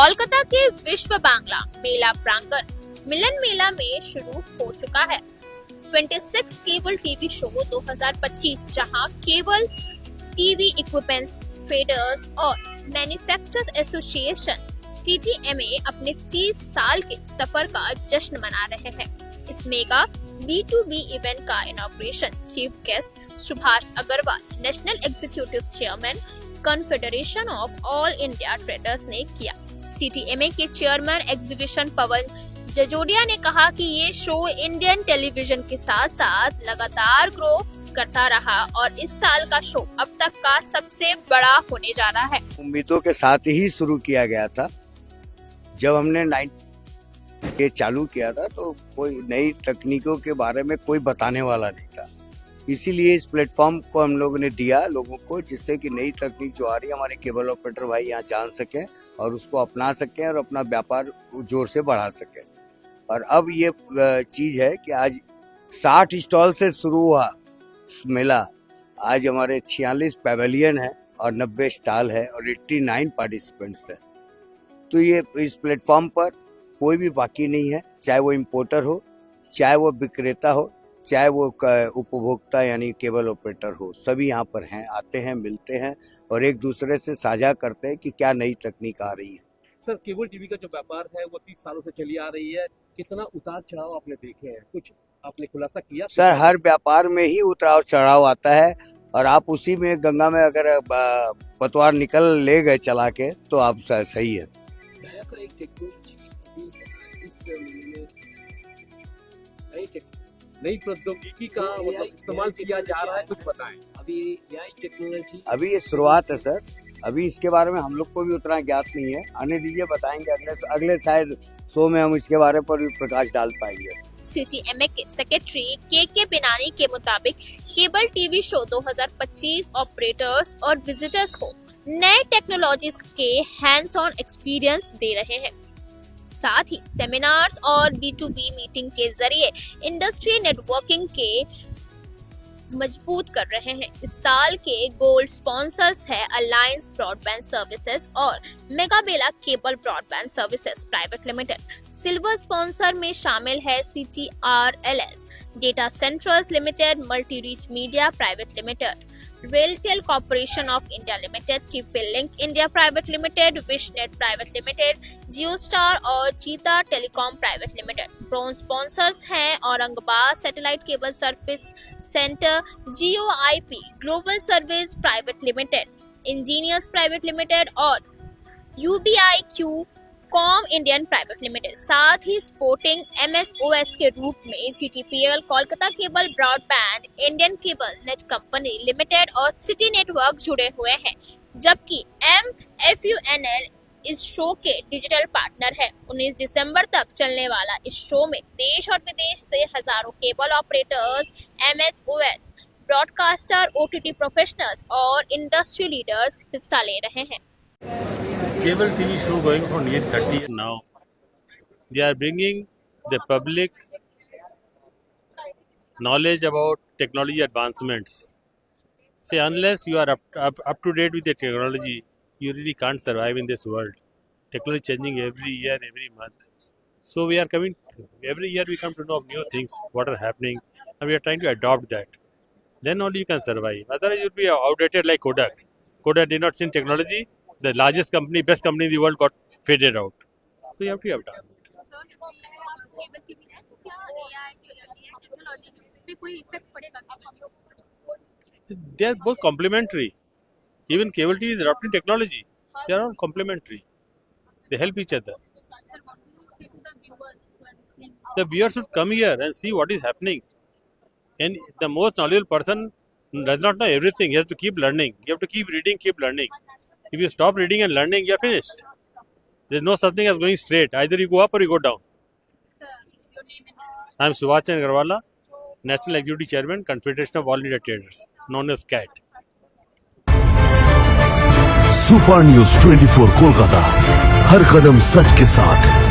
कोलकाता के विश्व बांग्ला मेला प्रांगण मिलन मेला में शुरू हो चुका है 26 केबल टीवी शो 2025, जहां केबल टीवी इक्विपमेंट्स ट्रेडर्स और मैन्युफैक्चरर्स एसोसिएशन CTMA अपने 30 साल के सफर का जश्न मना रहे हैं। इस मेगा B2B इवेंट का inauguration chief guest Subhash Agrawal, national executive chairman confederation of all India traders ने किया। CTMA के चेयरमैन एग्जीबिशन पवन जजोडिया ने कहा कि ये शो इंडियन टेलीविजन के साथ साथ लगातार ग्रो करता रहा और इस साल का शो अब तक का सबसे बड़ा होने जा रहा है। उम्मीदों के साथ ही शुरू किया गया था। जब हमने ये चालू किया था तो कोई नई तकनीकों के बारे में कोई बताने वाला नहीं था, इसीलिए इस प्लेटफॉर्म को हम लोगों ने दिया लोगों को, जिससे कि नई तकनीक जो आ रही है हमारे केबल ऑपरेटर भाई यहाँ जान सकें और उसको अपना सकें और अपना व्यापार जोर से बढ़ा सकें। और अब ये चीज़ है कि आज 60 स्टॉल से शुरू हुआ मेला, आज हमारे 46 पैवेलियन है और 90 स्टॉल है और 89 पार्टिसिपेंट्स है। तो ये इस प्लेटफॉर्म पर कोई भी बाकी नहीं है, चाहे वो इम्पोर्टर हो, चाहे वो विक्रेता हो, चाहे वो उपभोक्ता यानी केबल ऑपरेटर हो, सभी यहाँ पर हैं, आते हैं, मिलते हैं और एक दूसरे से साझा करते हैं कि क्या नई तकनीक आ रही है। सर, केबल टीवी का जो व्यापार है वो 30 सालों से चली आ रही है, कितना उतार चढ़ाव आपने देखे हैं, कुछ आपने खुलासा किया? सर, हर व्यापार में ही उतार चढ़ाव आता है और आप उसी में गंगा में अगर पतवार निकल ले गए चला के तो आप सही है। एक टेक्नोलॉजी नई प्रौद्योगिकी का मतलब इस्तेमाल किया जा रहा है, कुछ बताएं। अभी ये शुरुआत है सर, अभी इसके बारे में हम लोग को भी उतना ज्ञात नहीं है। आने दीजिए, बताएंगे अगले शायद शो में हम इसके बारे पर भी प्रकाश डाल पाएंगे। CTMA के सेक्रेटरी के बिनानी के मुताबिक केबल टीवी शो 2025 ऑपरेटर्स और विजिटर्स को नए टेक्नोलॉजीज के हैंड्स ऑन एक्सपीरियंस दे रहे हैं। साथ ही सेमिनार्स और B2B मीटिंग के जरिए इंडस्ट्री नेटवर्किंग के मजबूत कर रहे हैं। इस साल के गोल्ड स्पॉन्सर्स है अलायंस ब्रॉडबैंड सर्विसेज और Megabela cable broadband services private limited. Silver sponsor में शामिल है CTRLS, data centrals limited, multi reach media private limited, RailTel corporation of India limited, TP link India private limited, Vishnet private limited, Jio star और Cheetah telecom private limited. Bronze sponsors हैं Aurangabad satellite cable service centre, Jio IP global service private limited, engineers private limited और UBIQ com Indian private limited. साथ ही sporting MSOS के रूप में GTPL, Kolkata cable broadband, Indian cable net company limited और city network जुड़े हुए हैं, जबकि MFUNL इस शो के डिजिटल पार्टनर है। 19 दिसंबर तक चलने वाला इस शो में देश और विदेश से हजारों cable operators, MSOS, broadcaster, OTT professionals और इंडस्ट्री लीडर्स हिस्सा ले रहे हैं। Cable TV show going for nearly 30 years now. They are bringing the public knowledge about technology advancements. Say, unless you are up to date with the technology, you really can't survive in this world. Technology changing every year, every month. So we are coming, every year we come to know of new things, what are happening, and we are trying to adopt that. Then only you can survive. Otherwise you'll be outdated like Kodak. Kodak did not see technology. The largest company, best company in the world got faded out. So you have to adapt. They are both complementary. Even cable TV is adopting technology. They are all complementary. They help each other. The viewers should come here and see what is happening. And the most knowledgeable person does not know everything. He has to keep learning. You have to keep reading, keep learning. If you stop reading and learning, you are finished. There is no such thing as going straight. Either you go up or you go down. I am Subhash Agarwal, National Executive Chairman, Confederation of All India Traders, known as CAT. Super news 24 Kolkata, हर कदम सच के साथ।